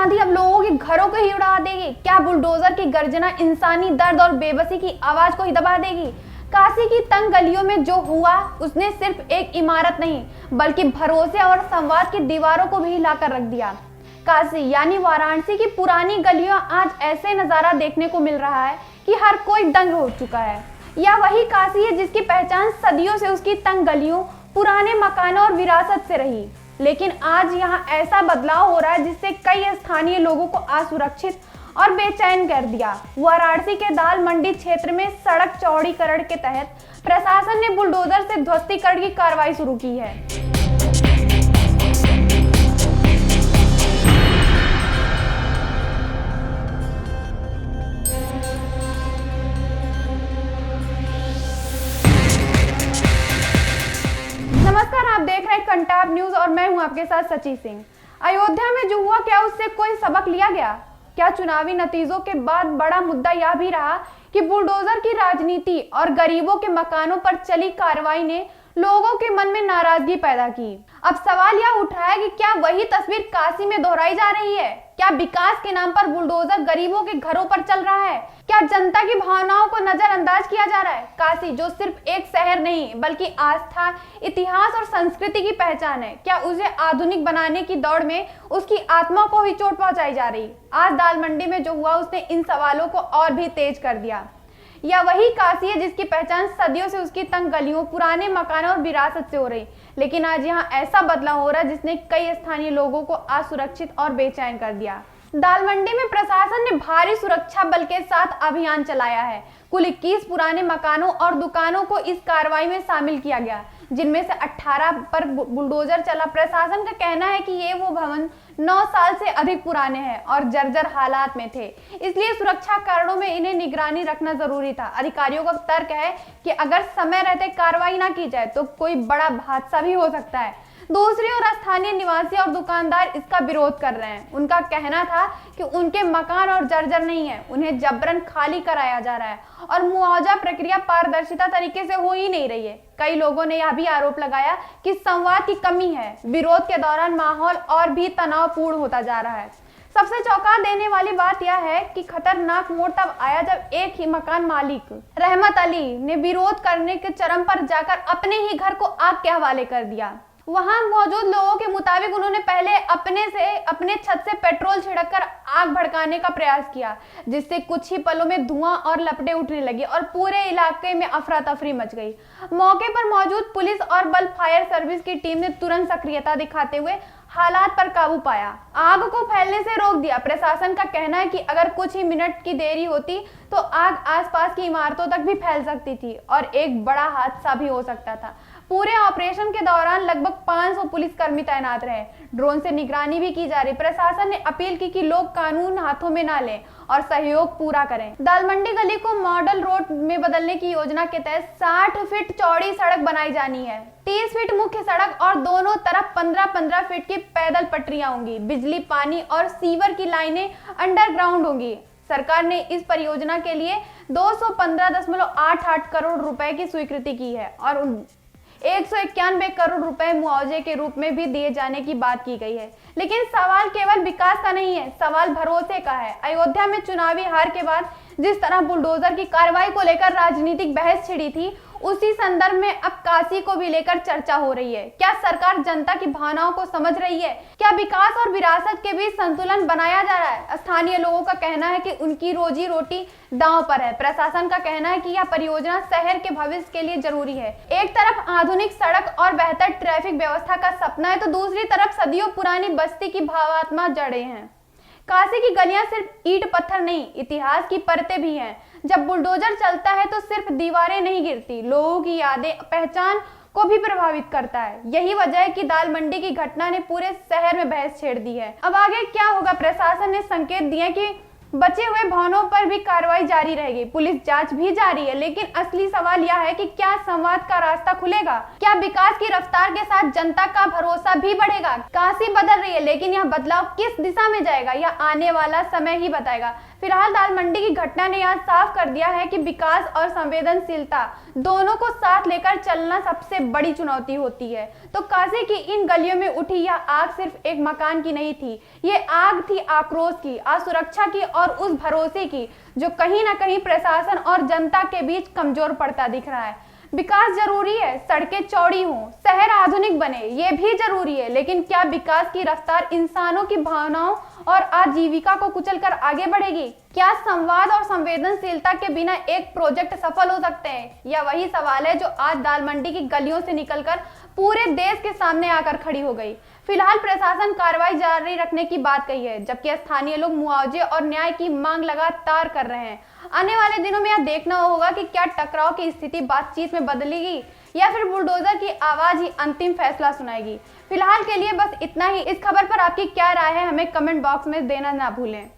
आंधी अब लोगों के घरों को ही उड़ा देगी? क्या बुलडोजर की गर्जना इंसानी दर्द और बेबसी की आवाज को ही दबा देगी? काशी की तंग गलियों में जो हुआ उसने सिर्फ एक इमारत नहीं बल्कि भरोसे और संवाद की दीवारों को भी हिलाकर रख दिया। काशी यानी वाराणसी की पुरानी गलियों आज ऐसे नजारा देखने को मिल रहा है कि हर कोई दंग हो चुका है। यह वही काशी है जिसकी पहचान सदियों से उसकी तंग गलियों, पुराने मकानों और विरासत से रही। लेकिन आज यहाँ ऐसा बदलाव हो रहा है जिससे कई स्थानीय लोगों को असुरक्षित और बेचैन कर दिया। वाराणसी के दाल मंडी क्षेत्र में सड़क चौड़ीकरण के तहत प्रशासन ने बुलडोजर से ध्वस्तीकरण की कार्रवाई शुरू की है। नमस्कार, आप देख रहे हैं कंटाप न्यूज और मैं हूं आपके साथ सची सिंह। अयोध्या में जो हुआ क्या उससे कोई सबक लिया गया? क्या चुनावी नतीजों के बाद बड़ा मुद्दा यह भी रहा कि बुलडोजर की राजनीति और गरीबों के मकानों पर चली कार्रवाई ने लोगों के मन में नाराजगी पैदा की। अब सवाल यह उठ रहा है कि क्या वही तस्वीर काशी में दोहराई जा रही है? क्या विकास के नाम पर बुलडोजर गरीबों के घरों पर चल रहा है? क्या जनता की भावनाओं को नजरअंदाज किया जा रहा है? काशी जो सिर्फ एक शहर नहीं बल्कि आस्था, इतिहास और संस्कृति की पहचान है, क्या उसे आधुनिक बनाने की दौड़ में उसकी आत्मा को ही चोट पहुंचाई जा रही? आज दाल मंडी में जो हुआ उसने इन सवालों को और भी तेज कर दिया। यह वही काशी है जिसकी पहचान सदियों से उसकी तंग गलियों, पुराने मकानों और विरासत से हो रही। लेकिन आज यहाँ ऐसा बदलाव हो रहा है जिसने कई स्थानीय लोगों को असुरक्षित और बेचैन कर दिया। दाल मंडी में प्रशासन ने भारी सुरक्षा बल के साथ अभियान चलाया है। कुल 21 पुराने मकानों और दुकानों को इस कार्रवाई में शामिल किया गया, जिनमें से 18 पर बुलडोजर चला। प्रशासन का कहना है कि ये वो भवन 9 साल से अधिक पुराने हैं और जर्जर हालात में थे, इसलिए सुरक्षा कारणों में इन्हें निगरानी रखना जरूरी था। अधिकारियों का तर्क है कि अगर समय रहते कार्रवाई ना की जाए तो कोई बड़ा हादसा भी हो सकता है। दूसरी ओर स्थानीय निवासी और दुकानदार इसका विरोध कर रहे हैं। उनका कहना था कि उनके मकान और जर्जर नहीं है, उन्हें जबरन खाली कराया जा रहा है और मुआवजा प्रक्रिया पारदर्शिता तरीके से हो ही नहीं रही है। कई लोगों ने यह भी आरोप लगाया कि संवाद की कमी है। विरोध के दौरान माहौल और भी तनावपूर्ण होता जा रहा है। सबसे चौंका देने वाली बात यह है कि खतरनाक मोड़ तब आया जब एक ही मकान मालिक रहमत अली ने विरोध करने के चरम पर जाकर अपने ही घर को आग के हवाले कर दिया। वहां मौजूद लोगों के मुताबिक उन्होंने पहले अपने छत से पेट्रोल छिड़ककर आग भड़काने का प्रयास किया, जिससे कुछ ही पलों में धुआं और लपटें उठने लगी और पूरे इलाके में अफरा तफरी मच गई। मौके पर मौजूद पुलिस और बल फायर सर्विस की टीम ने तुरंत सक्रियता दिखाते हुए हालात पर काबू पाया, आग को फैलने से रोक दिया। प्रशासन का कहना है कि अगर कुछ ही मिनट की देरी होती तो आग आसपास की इमारतों तक भी फैल सकती थी और एक बड़ा हादसा भी हो सकता था। पूरे ऑपरेशन के दौरान लगभग 500 पुलिसकर्मी तैनात रहे। ड्रोन से निगरानी भी की जा रही। प्रशासन ने अपील की कि लोग कानून हाथों में ना लें और सहयोग पूरा करें। दाल मंडी गली को मॉडल रोड में बदलने की योजना के तहत 60 फीट चौड़ी सड़क बनाई जानी है। 30 फीट मुख्य सड़क और दोनों तरफ 15-15 फीट की पैदल पटरियां होंगी। बिजली, पानी और सीवर की लाइनें अंडरग्राउंड होंगी। सरकार ने इस परियोजना के लिए 215.88 करोड़ रुपए की स्वीकृति की है और 191 करोड़ रुपए मुआवजे के रूप में भी दिए जाने की बात की गई है। लेकिन सवाल केवल विकास का नहीं है, सवाल भरोसे का है। अयोध्या में चुनावी हार के बाद जिस तरह बुलडोजर की कार्रवाई को लेकर राजनीतिक बहस छिड़ी थी, उसी संदर्भ में अब काशी को भी लेकर चर्चा हो रही है। क्या सरकार जनता की भावनाओं को समझ रही है? क्या विकास और विरासत के बीच संतुलन बनाया जा रहा है? स्थानीय लोगों का कहना है कि उनकी रोजी रोटी दांव पर है। प्रशासन का कहना है कि यह परियोजना शहर के भविष्य के लिए जरूरी है। एक तरफ आधुनिक सड़क और बेहतर ट्रैफिक व्यवस्था का सपना है तो दूसरी तरफ सदियों पुरानी बस्ती की भावात्मक जड़ें हैं। काशी की गलियां सिर्फ ईंट पत्थर नहीं, इतिहास की परतें भी हैं। जब बुलडोजर चलता है तो सिर्फ दीवारें नहीं गिरती, लोगों की यादें, पहचान को भी प्रभावित करता है। यही वजह है कि दाल मंडी की घटना ने पूरे शहर में बहस छेड़ दी है। अब आगे क्या होगा? प्रशासन ने संकेत दिए कि बचे हुए भवनों पर भी कार्रवाई जारी रहेगी, पुलिस जांच भी जारी है। लेकिन असली सवाल यह है कि क्या संवाद का रास्ता खुलेगा? क्या विकास की रफ्तार के साथ जनता का भरोसा भी बढ़ेगा? काशी बदल रही है, लेकिन यह बदलाव किस दिशा में जाएगा यह आने वाला समय ही बताएगा। फिलहाल दाल मंडी की घटना ने आज साफ कर दिया है कि विकास और संवेदनशीलता दोनों को साथ लेकर चलना सबसे बड़ी चुनौती होती है। तो काशी की इन गलियों में उठी यह आग सिर्फ एक मकान की नहीं थी, ये आग थी आक्रोश की, असुरक्षा की और उस भरोसे की जो कहीं ना कहीं प्रशासन और जनता के बीच कमजोर पड़ता दिख रहा है। विकास जरूरी है, सड़कें चौड़ी हों, शहर आधुनिक बने, ये भी जरूरी है, लेकिन क्या विकास की रफ्तार इंसानों की भावनाओं और आजीविका को कुचलकर आगे बढ़ेगी? क्या संवाद और संवेदनशीलता के बिना एक प्रोजेक्ट सफल हो सकते हैं? यह वही सवाल है जो आज दाल मंडी की गलियों से निकलकर पूरे देश के सामने आकर खड़ी हो गई। फिलहाल प्रशासन कार्रवाई जारी रखने की बात कही है, जबकि स्थानीय लोग मुआवजे और न्याय की मांग लगातार कर रहे हैं। आने वाले दिनों में यह देखना होगा कि क्या टकराव की स्थिति बातचीत में बदलेगी या फिर बुलडोजर की आवाज ही अंतिम फैसला सुनाएगी। फिलहाल के लिए बस इतना ही। इस खबर पर आपकी क्या राय है हमें कमेंट बॉक्स में देना ना भूलें।